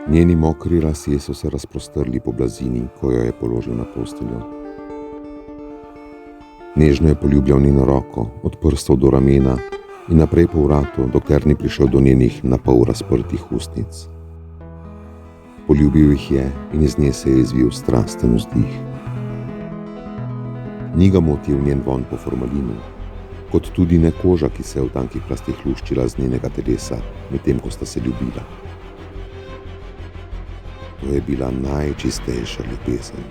Njeni mokri lasje so se razprostrli po blazini, ko jo je položil na posteljo. Nežno je poljubljal njeno roko, od prstov do ramena in naprej po vratu, dokler ni prišel do njenih napol razprtih ustnic. Poljubil jih je in iz nje se je izvil strasten vzdih. Ni ga motil njen vonj po formalinu, kot tudi ne koža, ki se je v tankih plasteh luščila z njenega telesa, medtem ko sta se ljubila. To je bila najčistejša ljubezen.